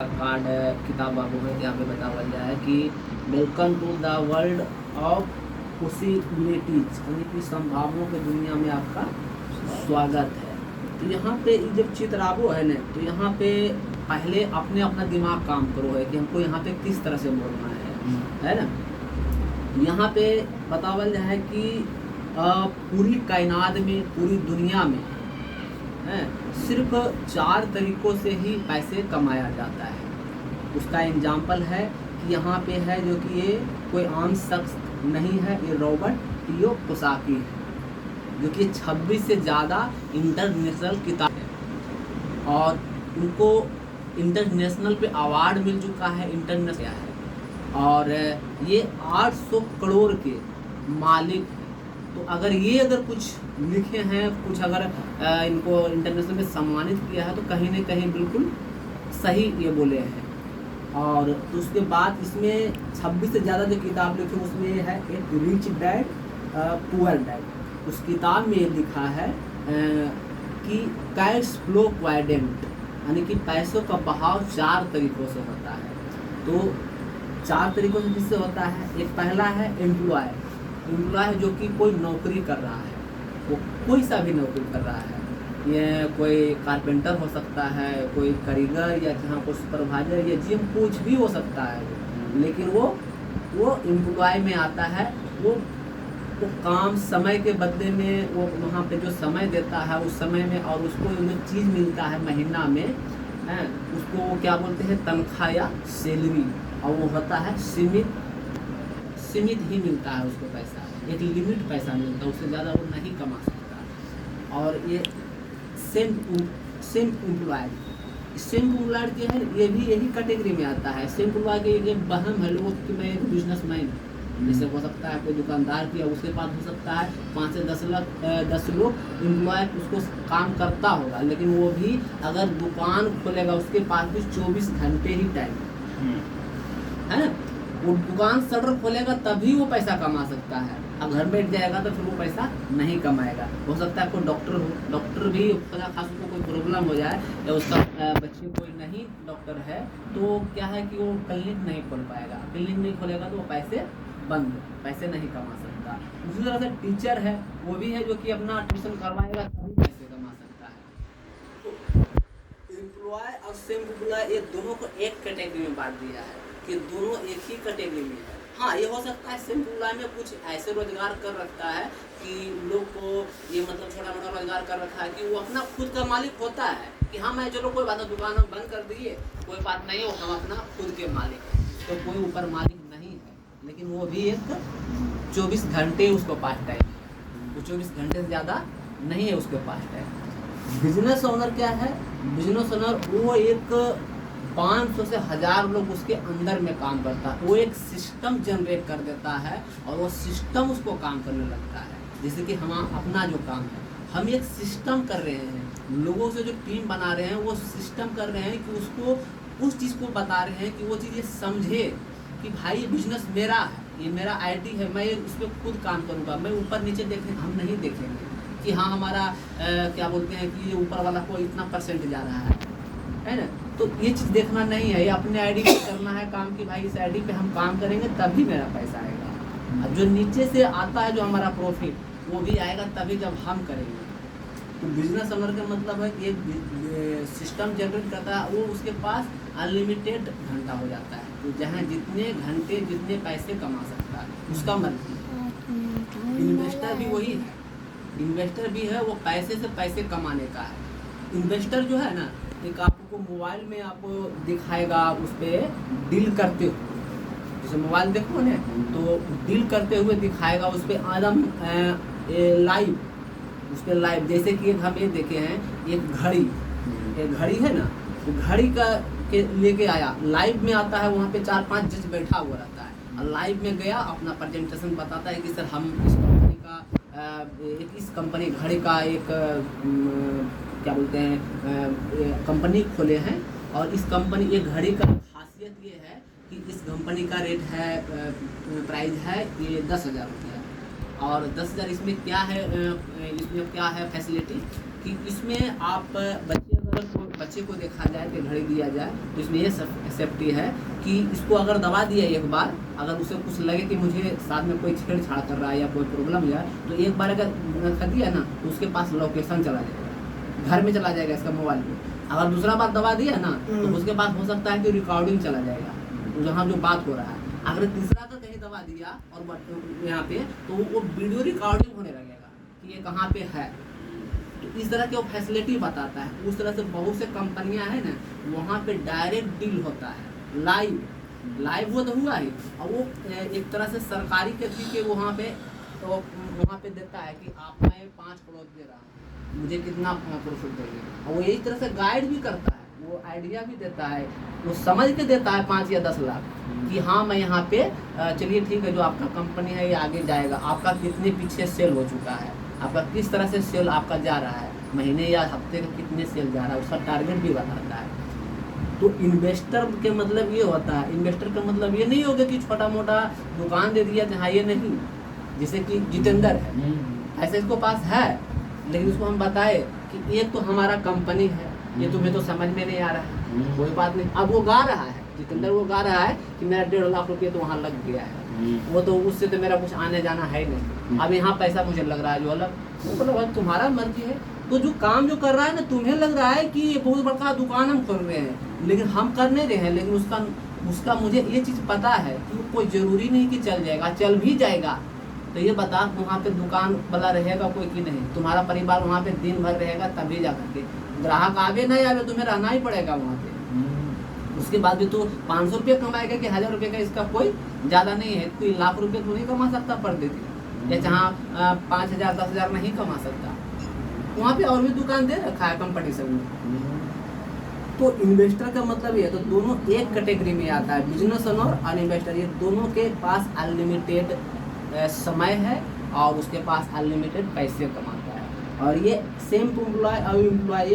Card किताब आपको है यहाँ पे बतावल जाए कि welcome to the world of possibilities, यानी कि संभावनाओं की दुनिया में आपका स्वागत है। तो यहाँ पे जब चित्राबो है ना, तो यहाँ पे पहले अपने अपना दिमाग काम करो है कि हमको यहाँ पे किस तरह से बोलना है ना। यहाँ पे बतावल जाए कि पूरी कायनात में, पूरी दुनिया में सिर्फ 4 तरीकों से ही पैसे कमाया जाता है। उसका एग्जाम्पल है कि यहाँ पे है जो कि ये कोई आम शख्स नहीं है, ये रॉबर्ट कियोसाकी है, जो कि 26 से ज़्यादा इंटरनेशनल किताब है और उनको इंटरनेशनल पे अवार्ड मिल चुका है, इंटरनेशनल है, और ये 800 करोड़ के मालिक। तो अगर कुछ लिखे हैं, कुछ अगर इनको इंटरनेशनल में सम्मानित किया है, तो कहीं ना कहीं बिल्कुल सही ये बोले हैं। और तो उसके बाद इसमें 26 से ज़्यादा जो किताब लिखे उसमें ये है एक रिच डैड पुअर डैड। उस किताब में ये लिखा है कि कैश फ्लो क्वाड्रेंट, यानी कि पैसों का बहाव 4 तरीक़ों से होता है। तो 4 तरीक़ों से किससे होता है? एक पहला है एम्प्लॉय जो कि कोई नौकरी कर रहा है, वो कोई सा भी नौकरी कर रहा है, ये कोई कारपेंटर हो सकता है, कोई कारीगर, या जहाँ कोई सुपरवाइजर या जिम कुछ भी हो सकता है, लेकिन वो एम्प्लॉय में आता है। वो काम समय के बदले में वो वहाँ पे जो समय देता है उस समय में, और उसको जो चीज़ मिलता है महीना में है, उसको क्या बोलते हैं, तनख्वाह या सैलरी, और वो होता है सीमित ही मिलता है उसको पैसा, एक लिमिट पैसा मिलता है, उससे ज़्यादा वो नहीं कमा सकता। और ये सेम एम्प्लॉयड जो है, ये भी यही कैटेगरी में आता है। सेम एम्प्लॉय के एक बहम है लोगों कि मैं एक बिजनेसमैन, जैसे हो सकता है कोई दुकानदार किया, उसके पास हो सकता है 5 से 10 लोग एम्प्लॉय उसको काम करता होगा, लेकिन वो भी अगर दुकान खोलेगा उसके पास भी 24 घंटे ही टाइम है ना। वो दुकान शटर खोलेगा तभी वो पैसा कमा सकता है, अब घर बैठ जाएगा तो फिर वो पैसा नहीं कमाएगा। हो सकता है कोई डॉक्टर हो, डॉक्टर भी खास उसको कोई प्रॉब्लम हो जाए, या उसका बच्चे कोई नहीं डॉक्टर है, तो क्या है कि वो क्लिनिक नहीं खोल पाएगा, क्लिनिक नहीं खोलेगा तो वो पैसे नहीं कमा सकता। उसी तरह से टीचर है, वो भी है जो कि अपना ट्यूशन करवाएगा तभी पैसे कमा सकता है। तो एम्प्लॉय और सेम एम्प्लॉय ये दोनों को एक कैटेगरी में बांट दिया है कि दोनों एक ही कैटेगरी में है। हाँ, ये हो सकता है सेम एम्प्लॉय में कुछ ऐसे रोजगार कर रखता है कि लोग को ये मतलब छोटा मोटा रोजगार कर रखा है कि वो अपना खुद का मालिक होता है कि हाँ मैं चलो कोई बात नहीं, दुकान हम बंद कर दिए, कोई बात नहीं हो, हम अपना खुद के मालिक हैं, तो कोई ऊपर मालिक नहीं है। लेकिन वो भी एक 24 घंटे उसको पास टाइम है, वो 24 घंटे से ज़्यादा नहीं है उसके पास टाइम। बिजनेस ओनर क्या है? बिजनेस ओनर वो एक 500 से 1000 लोग उसके अंदर में काम करता है, वो एक सिस्टम जनरेट कर देता है और वो सिस्टम उसको काम करने लगता है। जैसे कि हम अपना जो काम है, हम एक सिस्टम कर रहे हैं, लोगों से जो टीम बना रहे हैं वो सिस्टम कर रहे हैं कि उसको उस चीज़ को बता रहे हैं कि वो चीज़ ये समझे कि भाई ये बिजनेस मेरा है, ये मेरा आईडी है, मैं उस पर खुद काम करूँगा। मैं ऊपर नीचे हम नहीं देखेंगे कि हाँ हमारा क्या बोलते हैं कि ये ऊपर वाला को इतना % जा रहा है ना। तो ये चीज़ देखना नहीं है, ये अपने आईडी पे करना है काम कि भाई इस आईडी पे हम काम करेंगे तभी मेरा पैसा आएगा। अब जो नीचे से आता है जो हमारा प्रॉफिट, वो भी आएगा तभी जब हम करेंगे। तो बिजनेस ओनर का मतलब है कि एक सिस्टम जनरेट करता है, वो उसके पास अनलिमिटेड घंटा हो जाता है, तो जहाँ जितने घंटे जितने पैसे कमा सकता है उसका मर्जी। इन्वेस्टर भी वही है, इन्वेस्टर भी है, वो पैसे से पैसे कमाने का है। इन्वेस्टर जो है ना, एक आपको मोबाइल में आपको दिखाएगा, उस पर डील करते हुए, जैसे मोबाइल देखो ना तो डील करते हुए दिखाएगा, उस पर आदम लाइव, उस पर लाइव। जैसे कि हम ये देखे हैं, एक घड़ी है ना, तो घड़ी का के लेके आया, लाइव में आता है, वहाँ पे 4-5 जज बैठा हुआ रहता है, और लाइव में गया अपना प्रेजेंटेशन बताता है कि सर हम इस कंपनी का इस कंपनी घड़ी का एक क्या बोलते हैं कंपनी खोले हैं, और इस कंपनी ये घड़ी का खासियत ये है कि इस कंपनी का रेट है, प्राइस है ये 10,000 रुपया, और 10,000 इसमें क्या है, इसमें क्या है फैसिलिटी कि इसमें आप बच्चे अगर बच्चे को देखा जाए तो घड़ी दिया जाए तो इसमें ये सेफ्टी है कि इसको अगर दबा दिया एक बार, अगर उसे कुछ लगे कि मुझे साथ में कोई छेड़छाड़ कर रहा है या कोई प्रॉब्लम है, तो एक बार अगर कर दिया ना तो उसके पास लोकेशन चला जाएगा, घर में चला जाएगा इसका मोबाइल पे। अगर दूसरा बार दबा दिया ना तो उसके पास हो सकता है कि रिकॉर्डिंग चला जाएगा जहाँ जो बात हो रहा है। अगर तीसरा का कहीं दबा दिया और यहाँ पे तो वो वीडियो रिकॉर्डिंग होने लगेगा कि ये कहाँ पे है। तो इस तरह के वो फैसिलिटी बताता है। उस तरह से बहुत से कंपनियां हैं ना, वहाँ पे डायरेक्ट डील होता है, लाइव वो तो हुआ ही, और वो एक तरह से सरकारी के वहाँ पे तो वहाँ पे देता है कि आप मैं 5 करोड़ दे रहा हूँ, मुझे कितना प्रॉफिट देंगे, और वो यही तरह से गाइड भी करता है, वो आइडिया भी देता है, वो समझ के देता है 5 या 10 लाख कि हाँ मैं यहाँ पे चलिए ठीक है, जो आपका कंपनी है ये आगे जाएगा, आपका कितने पीछे सेल हो चुका है, आपका किस तरह से सेल आपका जा रहा है, महीने या हफ्ते का कितने सेल जा रहा है, उसका टारगेट भी बताता है। तो इन्वेस्टर के मतलब ये होता है, इन्वेस्टर का मतलब ये नहीं होगा कि छोटा मोटा दुकान दे दिया जहाँ, ये नहीं। जैसे कि जितेंद्र है, ऐसे इसको पास है, लेकिन उसको हम बताए कि ये तो हमारा कंपनी है, ये तुम्हें तो समझ में नहीं आ रहा है, कोई बात नहीं। अब वो गा रहा है, जितेंद्र वो गा रहा है कि मेरा 1.5 लाख रुपये तो वहाँ लग गया है, वो तो उससे तो मेरा कुछ आने जाना है नहीं, अब यहाँ पैसा मुझे लग रहा है जो अलग, वो मतलब तुम्हारा मर्जी है। तो जो काम जो कर रहा है ना, तुम्हें लग रहा है कि ये बहुत बड़ा दुकान हम कर रहे हैं, लेकिन हम कर नहीं रहे हैं, लेकिन उसका मुझे ये चीज़ पता है कि कोई ज़रूरी नहीं कि चल जाएगा, चल भी जाएगा। तो ये बता, वहाँ पे दुकान वाला रहेगा कोई कि नहीं, तुम्हारा परिवार वहाँ पे दिन भर रहेगा, तभी जा करके ग्राहक आवे नहीं आवे तुम्हें रहना ही पड़ेगा वहाँ पे। उसके बाद भी तो 500 रुपये कमाएगा कि 1000 रुपये का, इसका कोई ज़्यादा नहीं है, कोई लाख रुपये तो नहीं कमा सकता पर देती, या जहाँ 5000 10,000 नहीं कमा सकता, वहाँ पे और भी दुकान दे रखा है कंपटीशन में। तो इन्वेस्टर का मतलब ये, तो दोनों एक कैटेगरी में आता है, बिजनेस ओनर और इन्वेस्टर, ये दोनों के पास अनलिमिटेड समय है और उसके पास अनलिमिटेड पैसे कमाता है। और ये सेम एम्प्लॉय और एम्प्लॉय